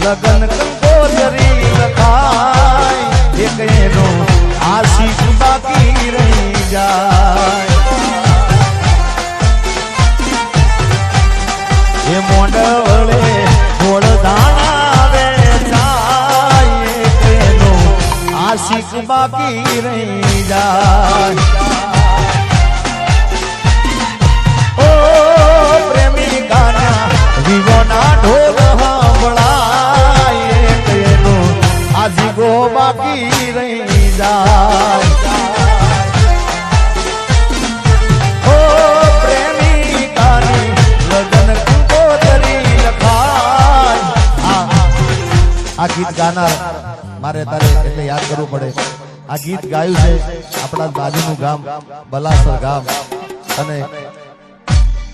લગન કંકોત્રી લખાય એક એનો આશિક બાકી રહી જાય એ મોંડવળે ગોળ દાણા વેચાય એક એનો આશિક બાકી રહી જાય ઓ પ્રેમિકાના વિવોના ઢોલ સાંભળાય એક એનો આજીગો બાકી રહી જાય ઓ પ્રેમિકાની લગન કંકોત્રી લખાય આ ગીત ગાનાર મારે તારે એટલે યાદ કરવું પડે આ ગીત ગાયું છે આપણા બાજુનું ગામ બલાસર ગામ અને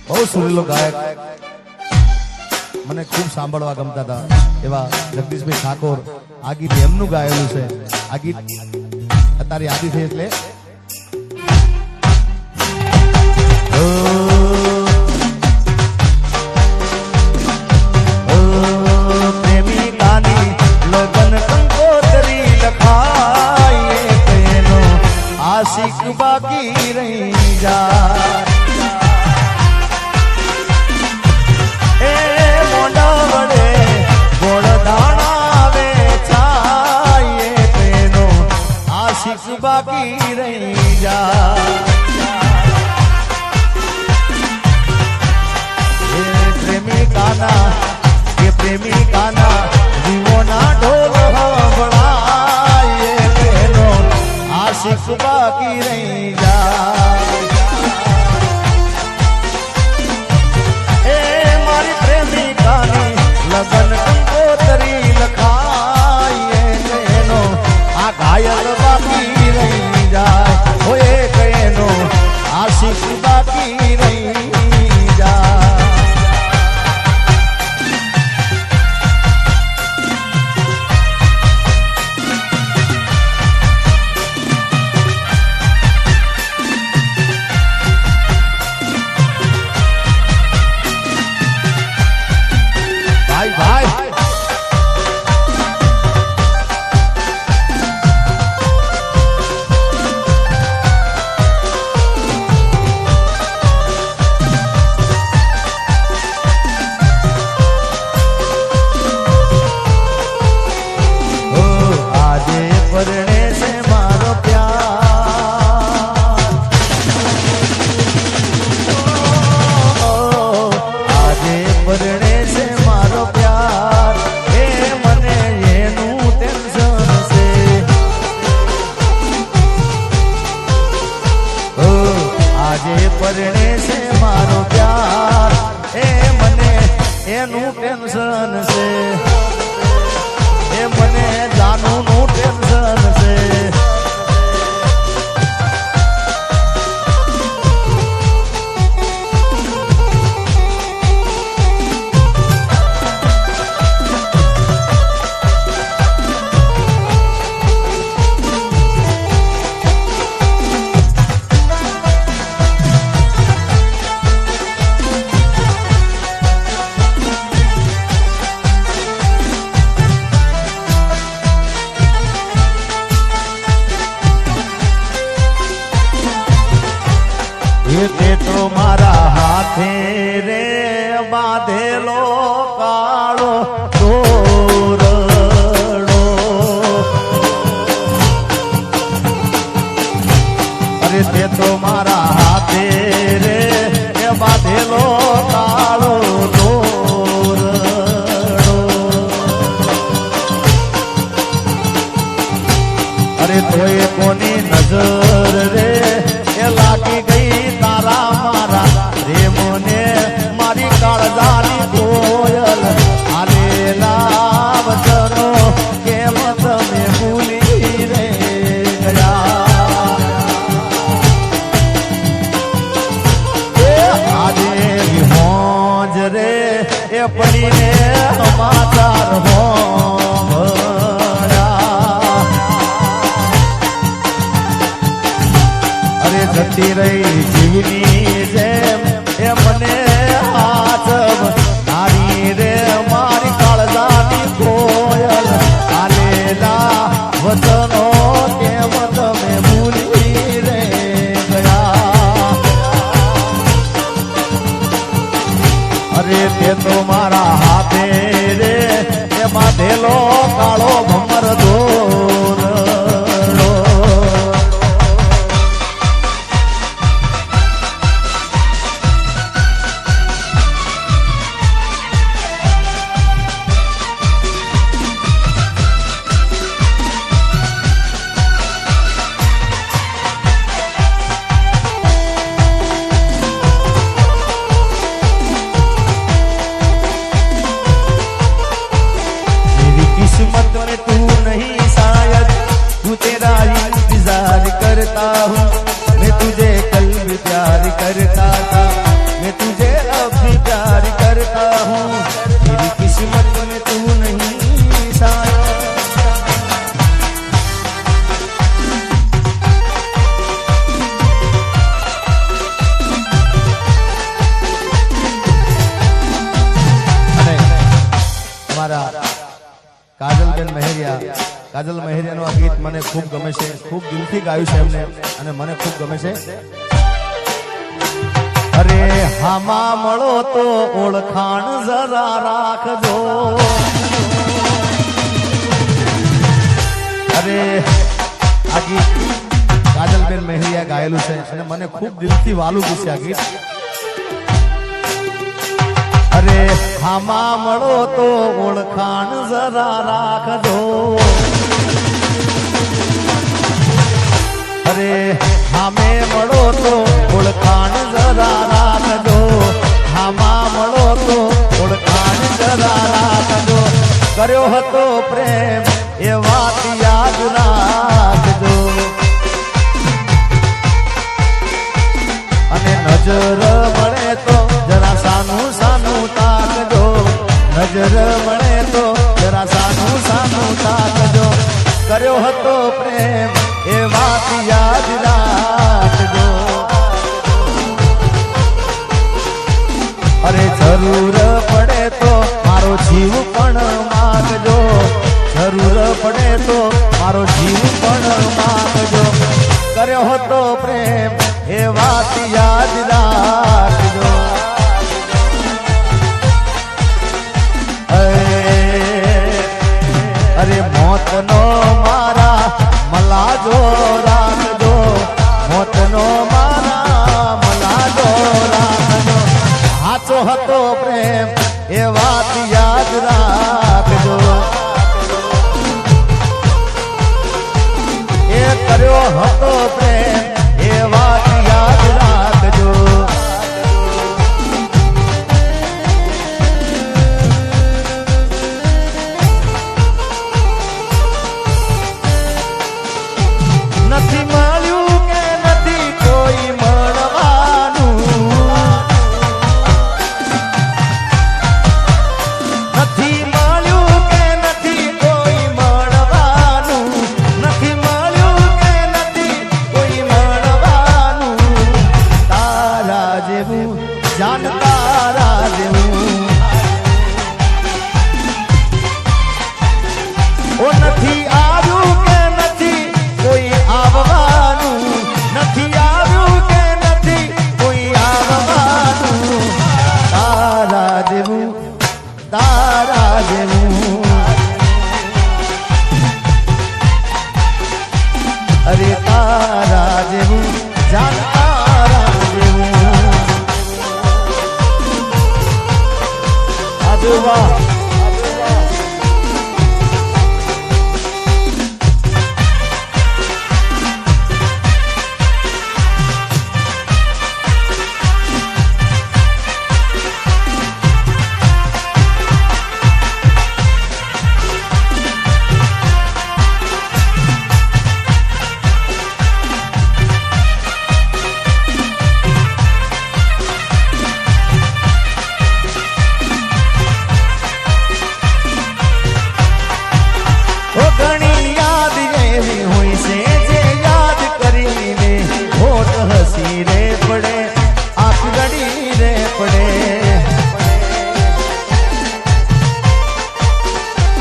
બહુ સુરીલો ગાયક મને ખૂબ સાંભળવા ગમતા હતા એવા જગદીશભાઈ ઠાકોર આ ગીત એમનું ગાયેલું છે આ ગીત અત્યારે યાદી છે એટલે પ્રેમિકાની લગન કંકોત્રી લખાય તેનો આશિક બાકી રહી જાય બાકી રહી જાય પ્રેમિકાના જીવોના ઢોલ સાંભળાય એનો આશિક બાકી રહી જાય એ મારી પ્રેમિકાની લગન કંકોત્રી લખાય એનો આ ઘાયલ બાકી રહી જાય હોય કહેનો આશિક બાકી રહી જાય ભાઈ ભાઈ પરણે છે મારો પ્યાર એ મને એનું ટેન્શન છે એ મને જાનુનું ટેન્શન છે તે તો મારા હાથે રે બાંધેલો કાળો તોરડો અરે તે તો મારા હાથે રે બાંધેલો કાળો તોરડો અરે તોય કોની નજર રે એ લાગી ગઈ તારા મારા રેમને મારી કાળજાની કોયલ આલેલા વચનો કેમ તમે ભૂલી રે ગયા આજે વિહોજ રે એ પડીને સમાચાર હો જતી રહી જીવની જેમ એ મને હાથ મારી રે મારી કાળજાની અમારા કાજલબેન મહેરિયા, કાજલ મહેરિયાનું આ ગીત મને ખૂબ ગમે છે, ખૂબ દિલથી ગાયું છે એમને અને મને ખૂબ ગમે છે. અરે હામાં મળો તો ઓળખાણ જરા રાખજો. અરે આ ગીત કાજલબેન મહેરિયા ગાયેલું છે અને મને ખૂબ દિલથી વાલું છે આ ગીત. અરે હામાં મળો તો ઓળખાણ જરા રાખજો. અરે હામે મળો તો ઓળખાણ જરા રાખજો. હામાં મળો તો ઓળખાણ જરા રાખજો. કર્યો હતો પ્રેમ એ વાત યાદ રાખજો. અને નજર મળે તો જરા સાનું સાનું તાકજો. નજર મળે તો જરા સાનું સાનું તાકજો. કર્યો હતો પ્રેમ એ વાત યાદ રાખજો. અરે જરૂર પડે તો મારો જીવ પણ માગજો. જરૂર પડે તો મારો જીવ પણ માગજો. કર્યો હતો પ્રેમ એ વાત યાદ રાખજો. અરે મોતનો મારા મલાજો રાખજો. મોતનો મારા મલાજો રાખજો. સાચો હતો પ્રેમ એ વાત યાદ રાખજો. એ કર્યો હતો પ્રેમ એ વાત યાદ રાખજો. નથી મળ્યું કે નથી કોઈ મળવાનું. નથી મળ્યું કે નથી કોઈ મળવાનું. નથી મળ્યું કે નથી કોઈ મળવાનું. તારા જેવું જાન તારા જેવું ઓ નથી આવ્યું કે નથી કોઈ આવવાનું. નથી આવ્યું કે નથી કોઈ આવવાનું. તારા જેવું તારા જેવું અરે તારા જેવું જાન તારા જેવું. આજવા ઘણી યાદ એવી હોય છે જે યાદ કરીને હોઠ હસી રે પડે, આંખ ગડી રે પડે.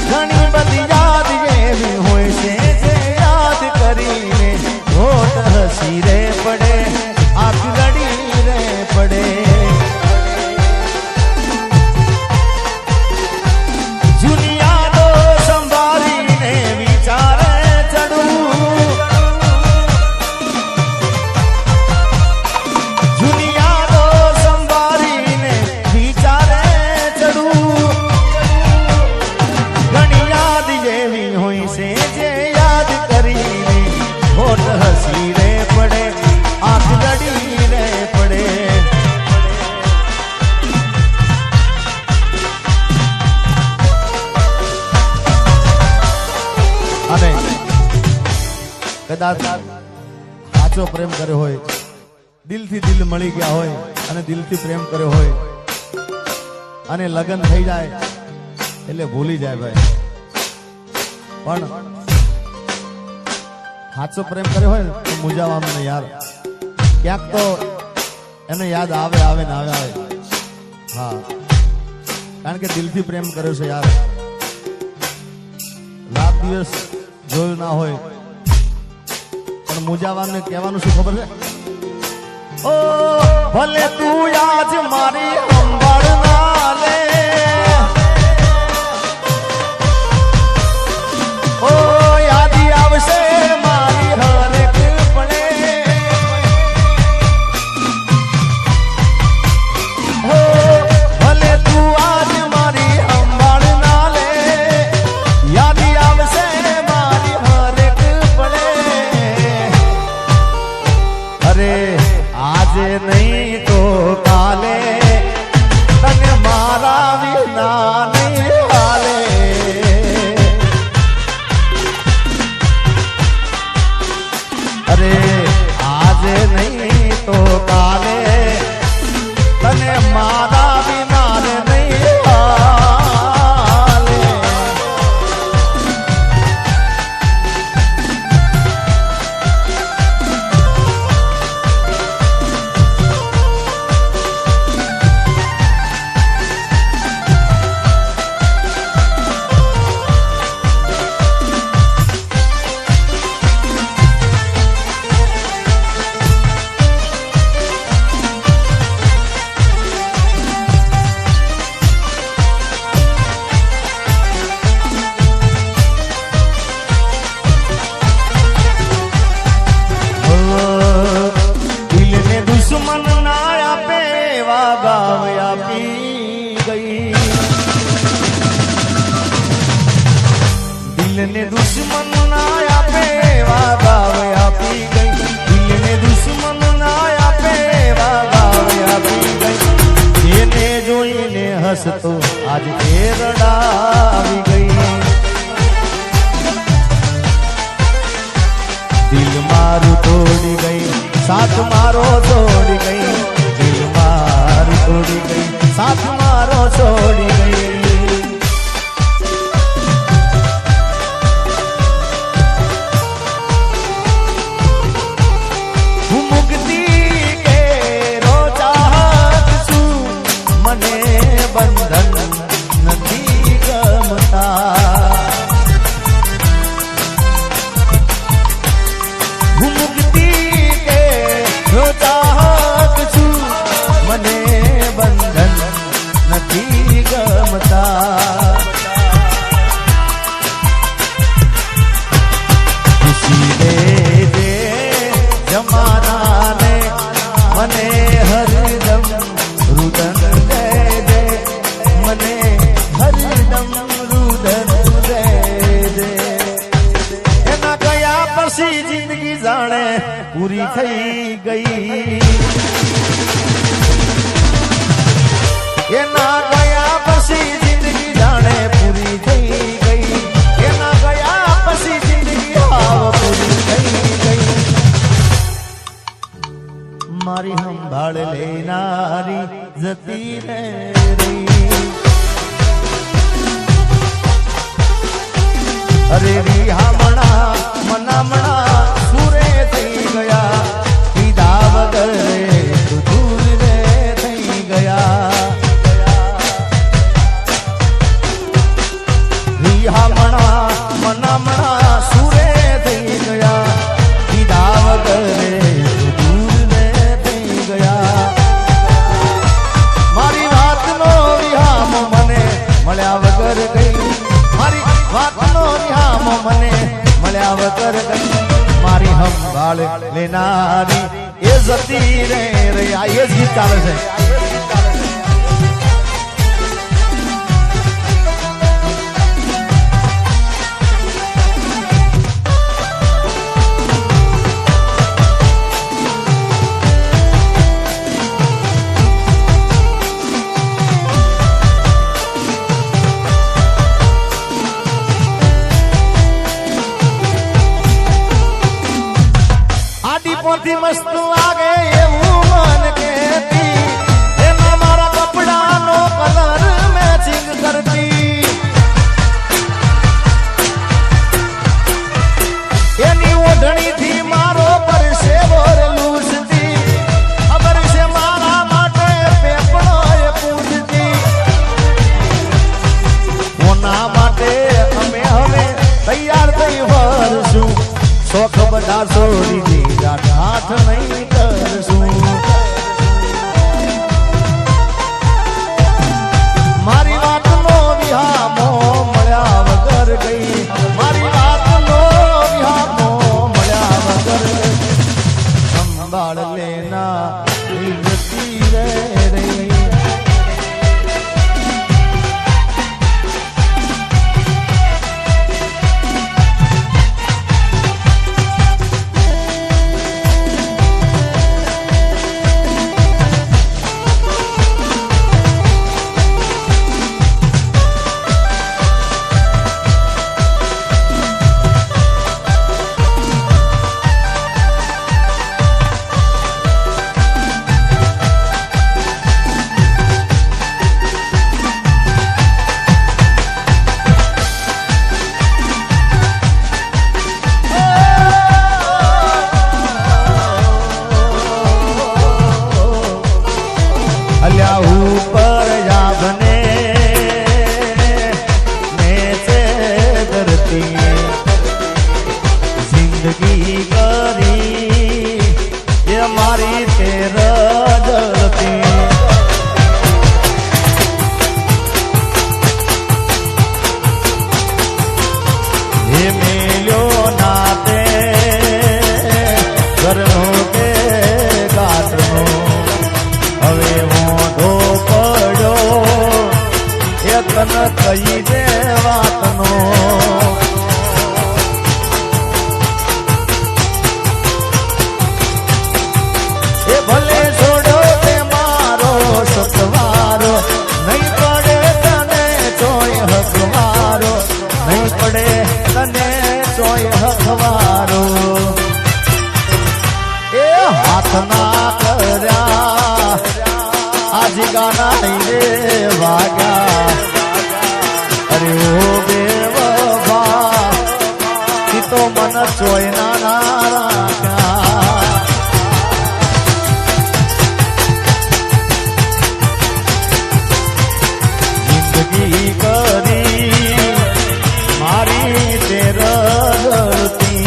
ઘણી બધી યાદ એવી હોય છે જે યાદ કરીને હોઠ હસી રે પડે, આંખ ગડી રે પડે. હસી રે પડે, આંખ ગડી રે પડે. અને કદાચ સાચો પ્રેમ કર્યો હોય, દિલથી દિલ મળી ગયા હોય અને દિલથી પ્રેમ કર્યો હોય અને લગ્ન થઈ જાય એટલે ભૂલી જાય ભાઈ. પણ સાચો પ્રેમ કર્યો હોય તો મૂંઝાવા મને યાર ક્યાંક તો એને યાદ આવે આવે ને આવે. હા, કારણ કે દિલથી પ્રેમ કર્યો છે યાર. દિવસ જોયું ના હોય પણ મુજાવાને કહેવાનું શું ખબર છે? ઓ ભલે તું આજ મારી સંભાળ ના લે, ઓ યાદી આવશે મારી હરેક પળે, ઓ ભલે તું આજ મારી સંભાળ ના લે, યાદી આવશે મારી હરેક પળે. અરે આજે નહીં તો કાલે તને મારા વિના નહીં હાલે. અરે આજે નહીં તો કાલે તને મારા વિના નહીં હાલે. દુશ્મન ના આપે એવા ગાવ આપી ગઈ, દિલને દુશ્મન ના આપે એવા ગાવ આપી ગઈ, દિલને દુશ્મન ના આપે એવા ગાવ આપી ગઈ. એને જોઈને હસતો આજ એ રડાવી ગઈ. દિલ મારું તોડી ગઈ, સાથ મારો છોડી ગઈ, દિલ મારું તોડી ગઈ, સાથ મારો છોડી ગઈ. હું મુક્તિ કેરો ચાહત છું, મને બંધન નથી ગમતા. હું મુક્તિ ચાહત છું, મને બંધન નથી ગમતા. ખુશી દે દે જમાનાને, મને હરદમ રુદન દે દે, મને હરદમ રુદન દે દે. એના ગયા પછી જિંદગી જાણે પૂરી થઈ ગઈ, એના ગયા પછી જિંદગી જાણે પૂરી થઈ ગઈ, એના ગયા પછી જિંદગી હાવ પૂરી થઈ ગઈ. મારી સંભાળ લેનારી જતી રે રહી. અરે રિહામણા મનામણા સુરે થઈ ગયા, પીધા વગર દૂર રે થઈ ગયા. રિહામણા મનામણા સુરે થઈ ગયા, પીધા વગર દૂર રે થઈ ગયા. મારી વાતનો વિહામ મને મળ્યા વગર ગઈ, મારી વાતનો વિહામ મને મળ્યા વગર ગઈ. મારી સંભાળ લેનારી એ જતી રે રહી. આ એ જ ગીત ચાલે છે. આદિપોથી મસ્ત લાગે એવું મન કહેતી, એના મારા કપડાનો કલર મેચિંગ કરતી. એની ઓઢણીથી મારો પરસેવો લૂસતી, ખબર છે મારા માટે પેપડો એ પૂછતી. કોના માટે અમે હવે તૈયાર સંસાર છોડી દીધા ઠાઠ નહીં કરશું મારી વાતનો વિહામો મળ્યા વગર ગઈ મારી વાતનો વિહામો મળ્યા વગર ગઈ સંભાળ લેના જતી રે ऊपर जाबने नेचे धरती जिंदगी करी ये मारी तेरा जलती ये मेलो नाते घरनो के गाटनो હવે મોઢો પડ્યો એ તન કહી દે વાતનો એ ભલે છોડો તે મારો સતવારો નહીં પડે તને ચોય હકવારો નહીં પડે તને ચોય હકવારો એ હાથ ના કર્યા आज गाना रे वागा अरे ओ बेवफा ती तो मन चोयना ना जिंदगी करी मारी तेरती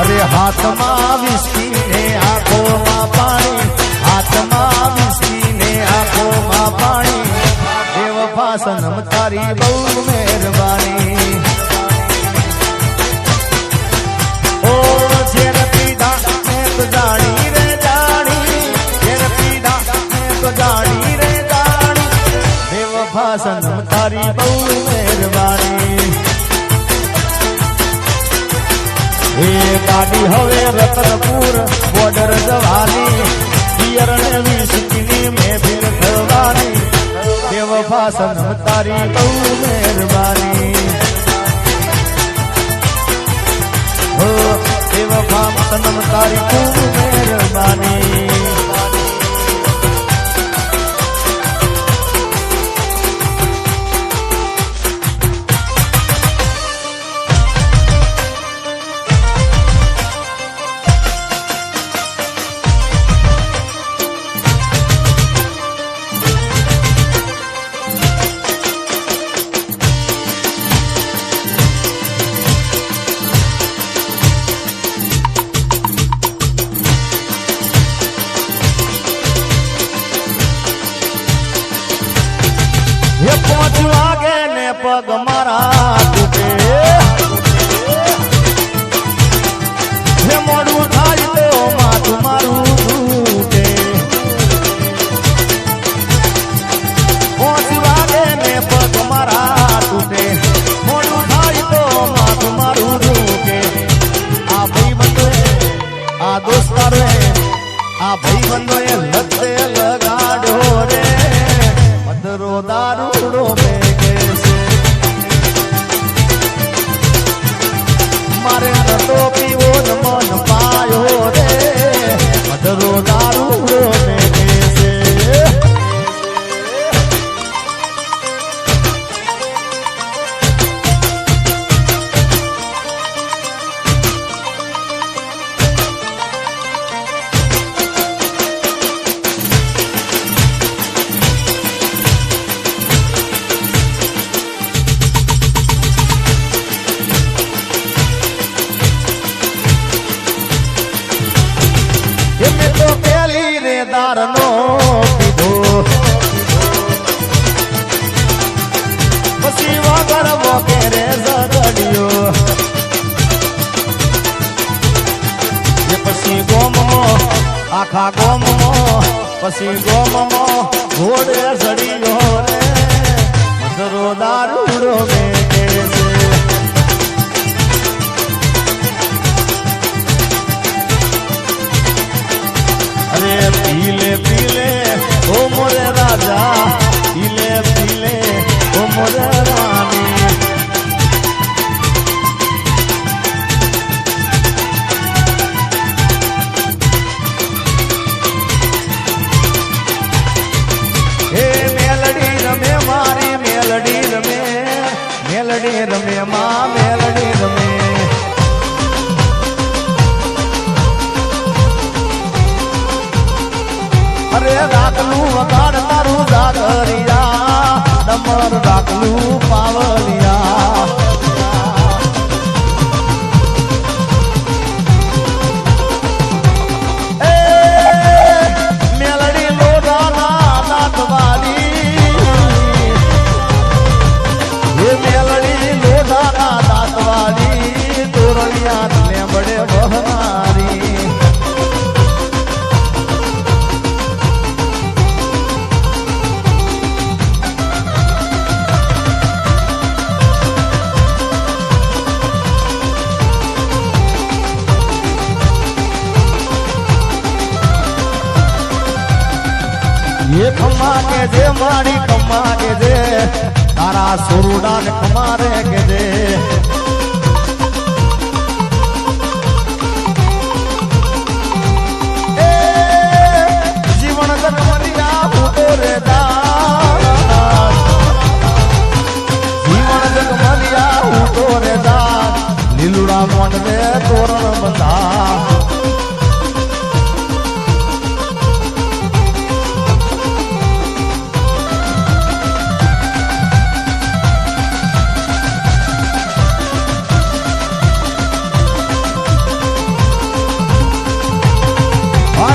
अरे हाथ में विस्की ने आंखों में पानी हाथ में विस्की ने आंखों में पानी बेवफा सनम तारी बहु मेहरबानी ओ जेर पीड़ा मैं तो जानी रे जानी जेर पीड़ा मैं तो जानी रे जानी बेवफा सनम तारी बहु मेहरबानी એ ગાડી હવે રતનપુર બોર્ડર જવાની પિયર ને વિસ્કીની મહેફિલ થવાની બેવફા સનમ તારી બહુ મહેરબાની હો બેવફા સનમ તારી ખૂબ મહેરબાની પગ મારા તૂટે હે મોડું થાય તો માથું મારું તૂટે 5 વાગે ને પગ મારા તૂટે મોડું થાય તો માથું મારું તૂટે આ ભાઈબંધોએ આ દોસ્તારોએ આ ભાઈબંધોએ લતે લગાડ્યો રે મધરો દારૂડો મેગે છે આખા ગોમમાં પછી ગોમમાં ઘોડે ચડ્યો રે મધરો દારૂડો મેકે છે અરે પીલે પીલે ઓ મોરે રાજા પીલે પીલે ઓ મોરે રાની હે મેલડી રમે મારી મેલડી રમે મેલડી રમે માં મેલડી રમે અરે રાખલું વગાડ તારું જાગરિયા ડમર રાખલું પાવલિયા એ મેલડી લોઢાના દાંતવાળી એ મેલડી લોઢાના દાંતવાળી તોરણિયા ને બડે બહનારી ये खम्मा के दे माड़ी खम्मा के दे तारा सुरुडा ने खमारे के दे ए जीवन जग मरिया भूतो रे दास जीवन जग मरिया भूतो रे दास लीलुड़ा मोंड ने तोरण बंधा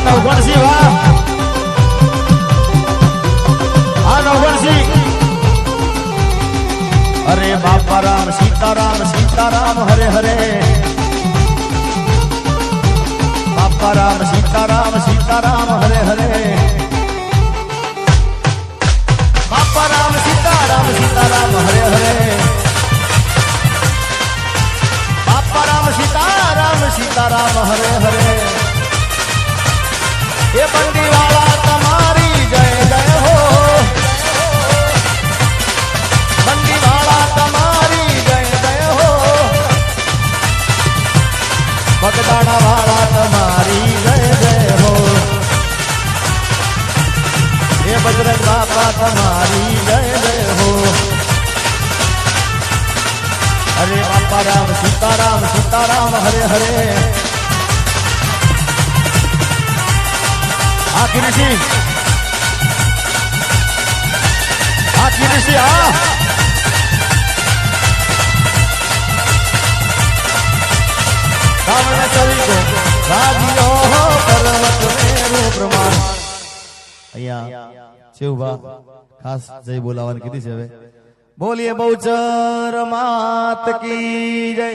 नवगणसी वाह हाँ नवगणसी अरे बापा राम सीताराम हरे हरे बापा राम सीताराम हरे हरे बापा राम सीताराम हरे हरे बापा राम सीताराम हरे हरे ये बंदी वाला तुम्हारी जय जय हो बंदी वाला तुम्हारी जय जय हो बगदाना वाला तुम्हारी जय जय हो ये बजरंग बाबा तुम्हारी जय जय हो अरे बापा राम सीताराम हरे हरे आखिर ऋषि आ सामने सभी को राजियो हो पर्वत मेरु प्रमाण અહીંયા શિવભા ખાસ જય બોલાવાની કીધી છે હવે બોલીએ બહુચર માત કી જય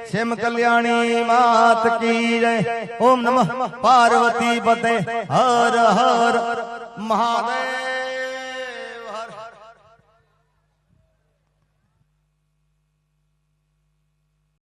શ્યામ કલ્યાણી માત કી જય ઓમ નમઃ પાર્વતી પતે હર હર મહાદેવ